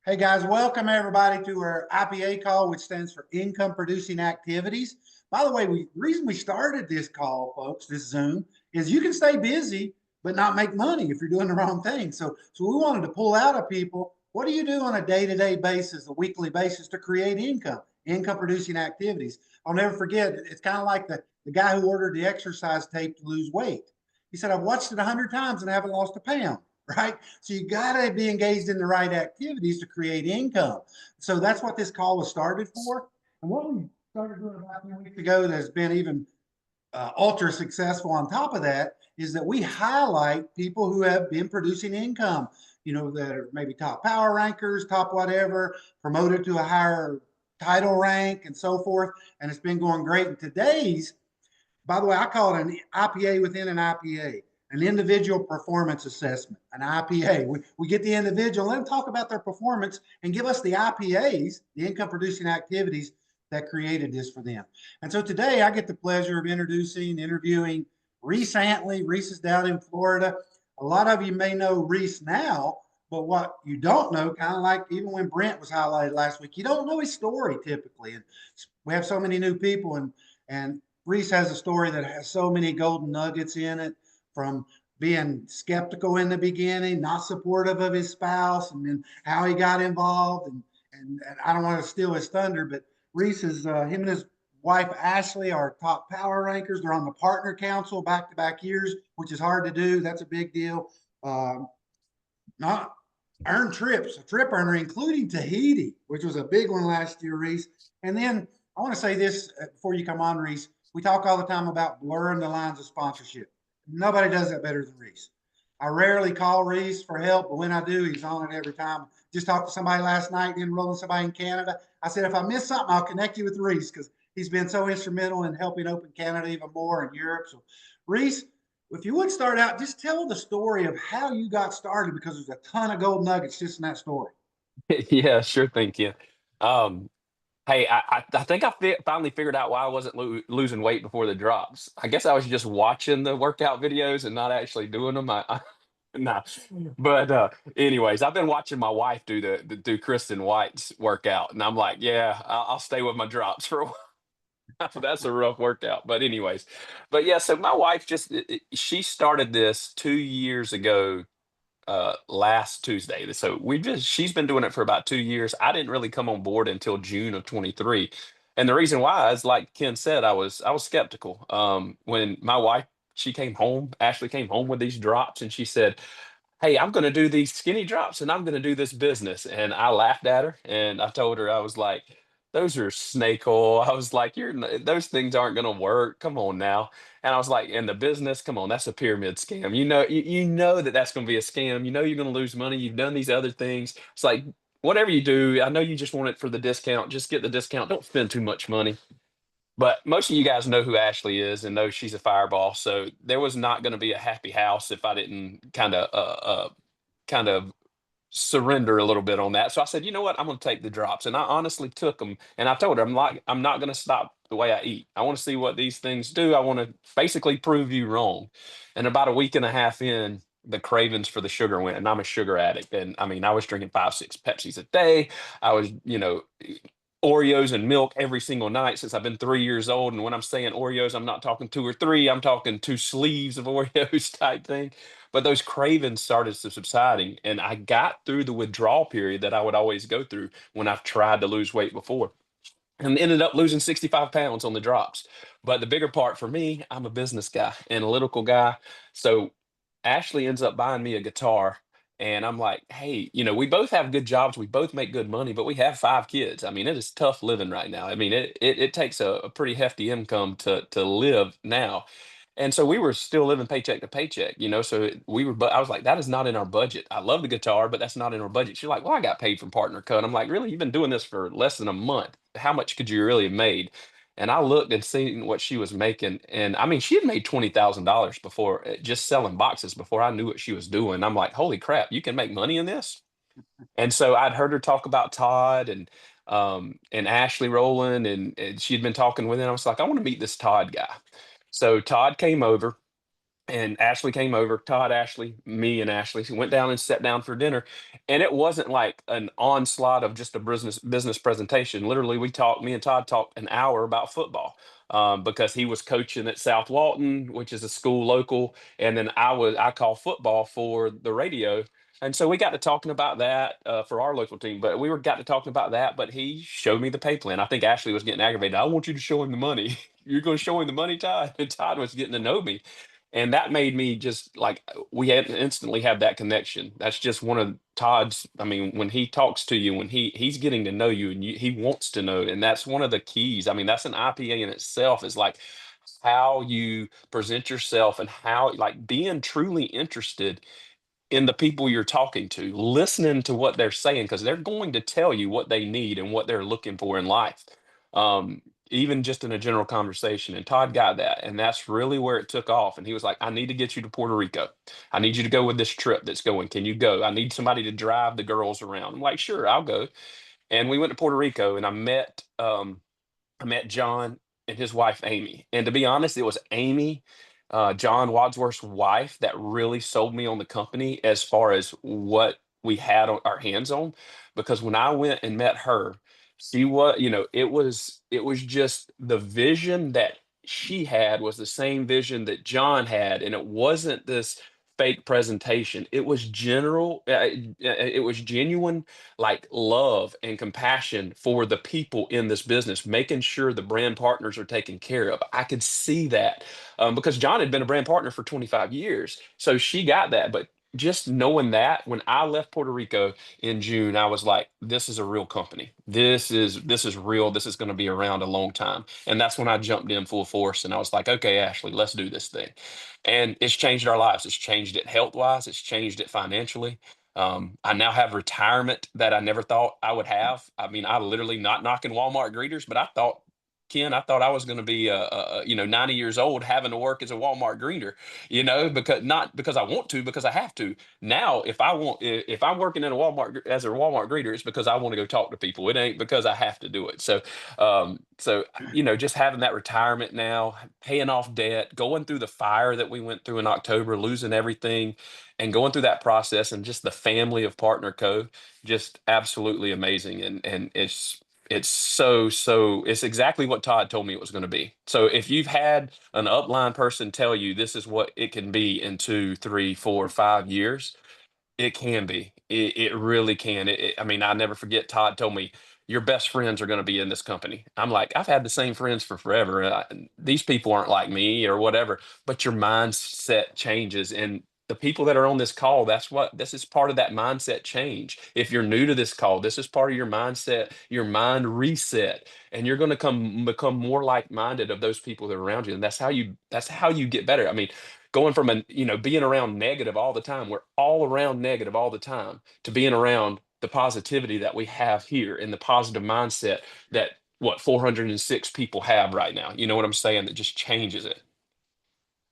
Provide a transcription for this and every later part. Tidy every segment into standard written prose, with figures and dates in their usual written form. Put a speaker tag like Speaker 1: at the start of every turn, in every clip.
Speaker 1: Hey guys, welcome everybody to our IPA call, which stands for income producing activities. By the way, the reason we started this call, folks, this Zoom, is you can stay busy but not make money if you're doing the wrong thing. So we wanted to pull out of people, what do you do on a day-to-day basis, a weekly basis to create income producing activities? I'll never forget, it's kind of like the guy who ordered the exercise tape to lose weight. He said, I've watched it 100 times and I haven't lost a pound. Right? So you got to be engaged in the right activities to create income. So that's what this call was started for. And what we started doing about 2 weeks ago that has been even ultra successful on top of that is that we highlight people who have been producing income, that are maybe top power rankers, top whatever, promoted to a higher title rank and so forth. And it's been going great. And today's, by the way, I call it an IPA within an IPA, an individual performance assessment, an IPA. We get the individual, let them talk about their performance and give us the IPAs, the income producing activities that created this for them. And so today I get the pleasure of interviewing Reese Antley. Reese is down in Florida. A lot of you may know Reese now, but what you don't know, kind of like even when Brent was highlighted last week, you don't know his story typically. And we have so many new people, and Reese has a story that has so many golden nuggets in it, from being skeptical in the beginning, not supportive of his spouse, and then how he got involved. And I don't want to steal his thunder, but Reese is him and his wife Ashley are top power rankers. They're on the partner council back-to-back years, which is hard to do. That's a big deal. Not earn trips, a trip earner, including Tahiti, which was a big one last year, Reese. And then I want to say this before you come on, Reese. We talk all the time about blurring the lines of sponsorship. Nobody does that better than Reese. I rarely call Reese for help, but when I do, he's on it every time. Just talked to somebody last night, enrolling somebody in Canada. I said, if I miss something, I'll connect you with Reese because he's been so instrumental in helping open Canada even more in Europe. So, Reese, if you would start out, just tell the story of how you got started because there's a ton of gold nuggets just in that story.
Speaker 2: Yeah, sure thing, Ken. Um, hey, I think I finally figured out why I wasn't losing weight before the drops. I guess I was just watching the workout videos and not actually doing them. Nah, but anyways, I've been watching my wife do Kristen White's workout, and I'm like, yeah, I'll stay with my drops for a while. That's a rough workout, but anyways, but yeah. So my wife she started this 2 years ago last Tuesday. So she's been doing it for about 2 years. I didn't really come on board until June of 23. And the reason why is like Ken said, I was skeptical. When my wife, she came home, Ashley came home with these drops and she said, hey, I'm going to do these skinny drops and I'm going to do this business. And I laughed at her and I told her, I was like, those are snake oil. I was like, those things aren't going to work. Come on now. And I was like, in the business, come on, that's a pyramid scam. You know that that's going to be a scam. You know you're going to lose money. You've done these other things. It's like, whatever you do, I know you just want it for the discount. Just get the discount. Don't spend too much money. But most of you guys know who Ashley is and know she's a fireball. So there was not going to be a happy house if I didn't kind of surrender a little bit on that. So I said, you know what? I'm going to take the drops. And I honestly took them. And I told her, I'm not going to stop the way I eat. I want to see what these things do. I want to basically prove you wrong. And about a week and a half in, the cravings for the sugar went, and I'm a sugar addict. And I mean, I was drinking 5, 6 Pepsis a day. I was, Oreos and milk every single night since I've been 3 years old. And when I'm saying Oreos, I'm not talking two or three, I'm talking two sleeves of Oreos type thing. But those cravings started subsiding, and I got through the withdrawal period that I would always go through when I've tried to lose weight before, and ended up losing 65 pounds on the drops. But the bigger part for me, I'm a business guy, analytical guy. So Ashley ends up buying me a guitar. And I'm like, hey, we both have good jobs. We both make good money, but we have 5 kids. I mean, it is tough living right now. I mean, it takes a pretty hefty income to live now. And so we were still living paycheck to paycheck, so but I was like, that is not in our budget. I love the guitar, but that's not in our budget. She's like, well, I got paid from partner cut. I'm like, really? You've been doing this for less than a month. How much could you really have made? And I looked and seen what she was making. And I mean, she had made $20,000 before, just selling boxes before I knew what she was doing. I'm like, holy crap, you can make money in this? And so I'd heard her talk about Todd and Ashley Rowland, and she'd been talking with him. I was like, I want to meet this Todd guy. So Todd came over and Ashley came over, Todd, Ashley, me and Ashley went down and sat down for dinner. And it wasn't like an onslaught of just a business presentation. Literally, me and Todd talked an hour about football, because he was coaching at South Walton, which is a school local. And then I call football for the radio. And so we got to talking about that, for our local team, but got to talking about that. But he showed me the pay plan. I think Ashley was getting aggravated. I want you to show him the money. You're going to show him the money, Todd. And Todd was getting to know me, and that made me just like, we had instantly have that connection. That's just one of Todd's. I mean, when he talks to you, when he's getting to know you, and he wants to know, and that's one of the keys. I mean, that's an IPA in itself, is like how you present yourself, and how, like, being truly interested in the people you're talking to, listening to what they're saying, because they're going to tell you what they need and what they're looking for in life, um, even just in a general conversation. And Todd got that, and that's really where it took off. And he was like, "I need to get you to Puerto Rico. I need you to go with this trip that's going. Can you go? I need somebody to drive the girls around." I'm like, "Sure, I'll go." And we went to Puerto Rico, and I met John and his wife Amy. And to be honest, it was Amy, John Wadsworth's wife, that really sold me on the company as far as what we had on our hands on. Because when I went and met her, it was just the vision that she had was the same vision that John had, and it wasn't this fake presentation. It was genuine, like, love and compassion for the people in this business, making sure the brand partners are taken care of. I could see that, because John had been a brand partner for 25 years. So she got that. But just knowing that, when I left Puerto Rico in June, I was like, this is a real company. This is real. This is going to be around a long time. And that's when I jumped in full force, and I was like, okay, Ashley, let's do this thing. And it's changed our lives. It's changed it health wise. It's changed it financially. I now have retirement that I never thought I would have. I mean, I literally, not knocking Walmart greeters, but I thought I was going to be, 90 years old having to work as a Walmart greeter, because, not because I want to, because I have to. Now, if I'm working in a as a Walmart greeter, it's because I want to go talk to people. It ain't because I have to do it. Just having that retirement now, paying off debt, going through the fire that we went through in October, losing everything, and going through that process, and just the family of Partner Co. Just absolutely amazing. And it's exactly what Todd told me it was going to be. So if you've had an upline person tell you this is what it can be in 2, 3, 4, 5 years, it can be. It really can. I mean, I never forget, Todd told me, your best friends are going to be in this company. I'm like, I've had the same friends for forever. These people aren't like me or whatever, but your mindset changes. And the people that are on this call, this is part of that mindset change. If you're new to this call, this is part of your mindset, your mind reset, and you're going to become more like-minded of those people that are around you. And that's how you get better. I mean, going from being around negative all the time, we're all around negative all the time, to being around the positivity that we have here, and the positive mindset that, 406 people have right now. You know what I'm saying? That just changes it.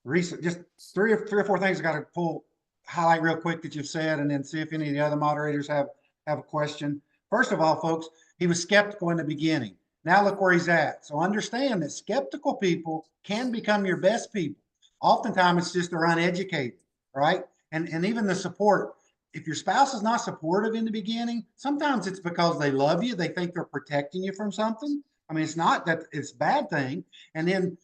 Speaker 1: Reese, just three or four things I got to highlight real quick that you've said, and then see if any of the other moderators have a question. First of all, folks, he was skeptical in the beginning. Now look where he's at. So understand that skeptical people can become your best people. Oftentimes it's just they're uneducated, right? And even the support. If your spouse is not supportive in the beginning, sometimes it's because they love you. They think they're protecting you from something. I mean, it's not that it's a bad thing. And then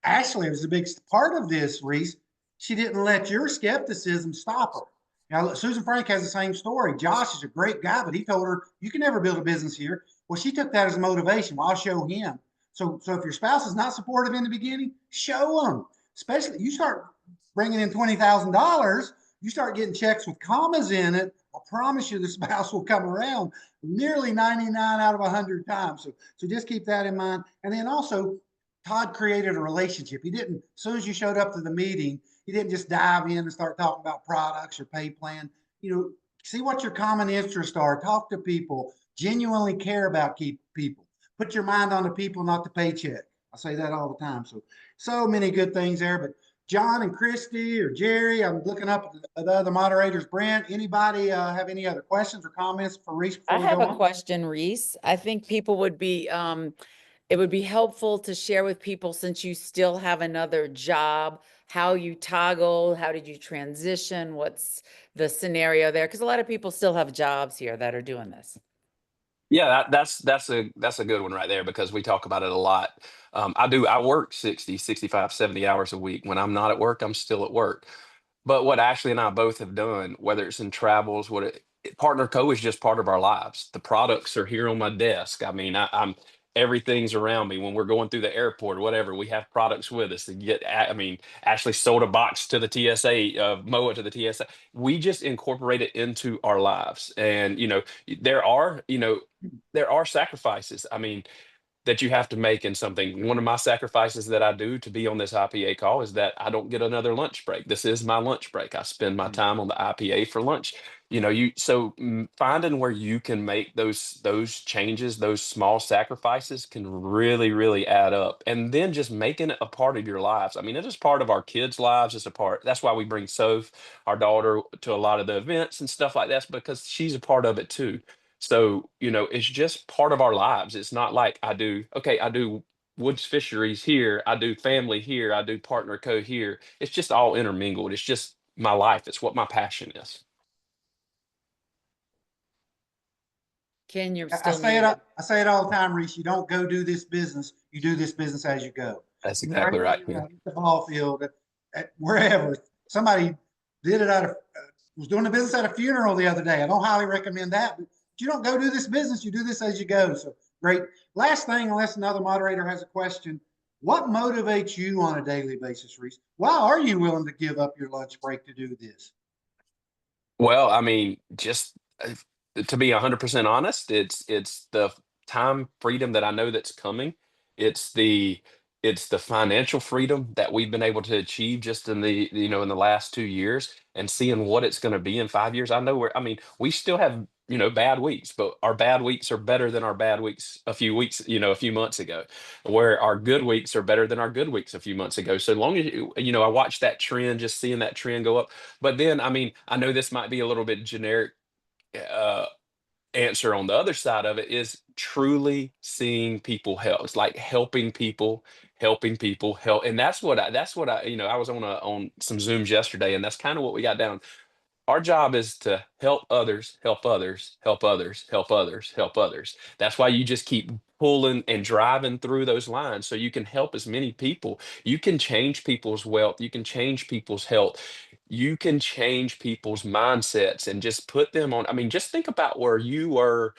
Speaker 1: Ashley was a big part of this, Reese. She didn't let your skepticism stop her. Now, Susan Frank has the same story. Josh is a great guy, but he told her, you can never build a business here. Well, she took that as motivation. Well, I'll show him. So if your spouse is not supportive in the beginning, show them. Especially, you start bringing in $20,000, you start getting checks with commas in it. I promise you the spouse will come around nearly 99 out of 100 times. So just keep that in mind. And then also, Todd created a relationship. He didn't, as soon as you showed up to the meeting, he didn't just dive in and start talking about products or pay plan. See what your common interests are. Talk to people. Genuinely care about people. Put your mind on the people, not the paycheck. I say that all the time. So many good things there. But John and Christy or Jerry, I'm looking up at the other moderators. Brent, anybody have any other questions or comments for Reese before
Speaker 3: I
Speaker 1: we
Speaker 3: have
Speaker 1: go
Speaker 3: a
Speaker 1: on?
Speaker 3: question, Reese. I think people would be, it would be helpful to share with people, since you still have another job, how you toggle, how did you transition? What's the scenario there? Because a lot of people still have jobs here that are doing this.
Speaker 2: Yeah, that's a good one right there because we talk about it a lot. I work 60, 65, 70 hours a week. When I'm not at work, I'm still at work. But what Ashley and I both have done, whether it's in travels, Partner Co is just part of our lives. The products are here on my desk. I mean, I'm everything's around me when we're going through the airport or whatever. We have products with us to get. I mean, Ashley sold a box to the TSA, Moa to the TSA. We just incorporate it into our lives, and there are there are sacrifices. I mean, that you have to make in something. One of my sacrifices that I do to be on this IPA call is that I don't get another lunch break. This is my lunch break. I spend my time on the IPA for lunch. Finding where you can make those changes, those small sacrifices can really, really add up. And then just making it a part of your lives. I mean, it is part of our kids' lives. It's a part. That's why we bring Soph, our daughter, to a lot of the events and stuff like that, because she's a part of it too. So, it's just part of our lives. It's not like I do Woods Fisheries here, I do family here, I do Partner Co here. It's just all intermingled. It's just my life. It's what my passion is.
Speaker 3: Ken, you're
Speaker 1: I
Speaker 3: still
Speaker 1: say it.
Speaker 3: muted.
Speaker 1: I say it all the time, Reese. You don't go do this business. You do this business as you go.
Speaker 2: That's exactly right.
Speaker 1: At the ball field, at wherever. Somebody did it was doing a business at a funeral the other day. I don't highly recommend that, but you don't go do this business. You do this as you go. So great. Last thing, unless another moderator has a question, what motivates you on a daily basis, Reese? Why are you willing to give up your lunch break to do this?
Speaker 2: Well, I mean, just to be 100% honest, it's the time freedom that I know that's coming. It's the it's the financial freedom that we've been able to achieve just in the last 2 years, and seeing what it's going to be in 5 years. I mean, we still have bad weeks, but our bad weeks are better than our bad weeks a few months ago, where our good weeks are better than our good weeks a few months ago. So long as I watch that trend, just seeing that trend go up. But then, I mean, I know this might be a little bit generic uh, answer on the other side of it is truly seeing people help. It's like helping people help. And that's what I was on some Zooms yesterday, and that's kind of what we got down. Our job is to help others, help others, help others, help others, help others. That's why you just keep pulling and driving through those lines so you can help as many people. You can change people's wealth, you can change people's health, you can change people's mindsets and just put them on. I mean, just think about where you were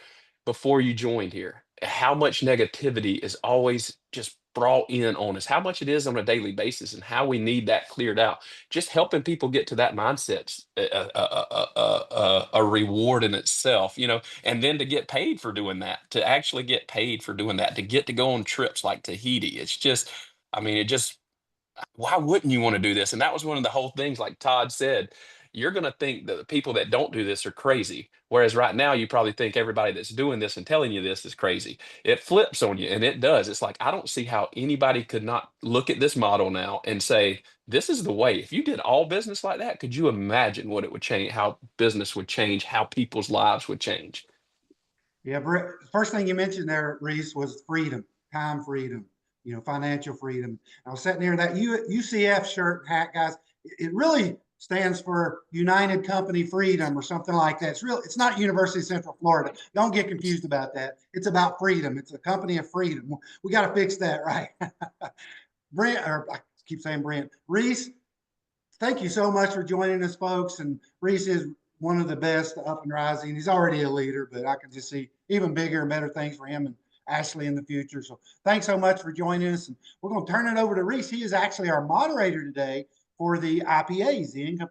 Speaker 2: before you joined here. How much negativity is always just brought in on us, how much it is on a daily basis, and how we need that cleared out. Just helping people get to that mindset's a reward in itself, and then to get paid for doing that, to actually get paid for doing that, to get to go on trips like Tahiti. It's just, I mean, it just, why wouldn't you want to do this? And that was one of the whole things, like Todd said, you're going to think that the people that don't do this are crazy. Whereas right now, you probably think everybody that's doing this and telling you this is crazy. It flips on you, and it does. It's like, I don't see how anybody could not look at this model now and say, this is the way. If you did all business like that, could you imagine what it would change, how business would change, how people's lives would change?
Speaker 1: Yeah, first thing you mentioned there, Reese, was freedom, time freedom, financial freedom. I was sitting here, that UCF shirt and hat, guys. It really stands for United Company Freedom or something like that. It's not University of Central Florida. Don't get confused about that. It's about freedom. It's a company of freedom. We got to fix that, right? Brent, or I keep saying Brent, Reese, thank you so much for joining us, folks. And Reese is one of the best up and rising. He's already a leader, but I can just see even bigger and better things for him and Ashley in the future. So thanks so much for joining us. And we're going to turn it over to Reese. He is actually our moderator today for the IPAs, the Income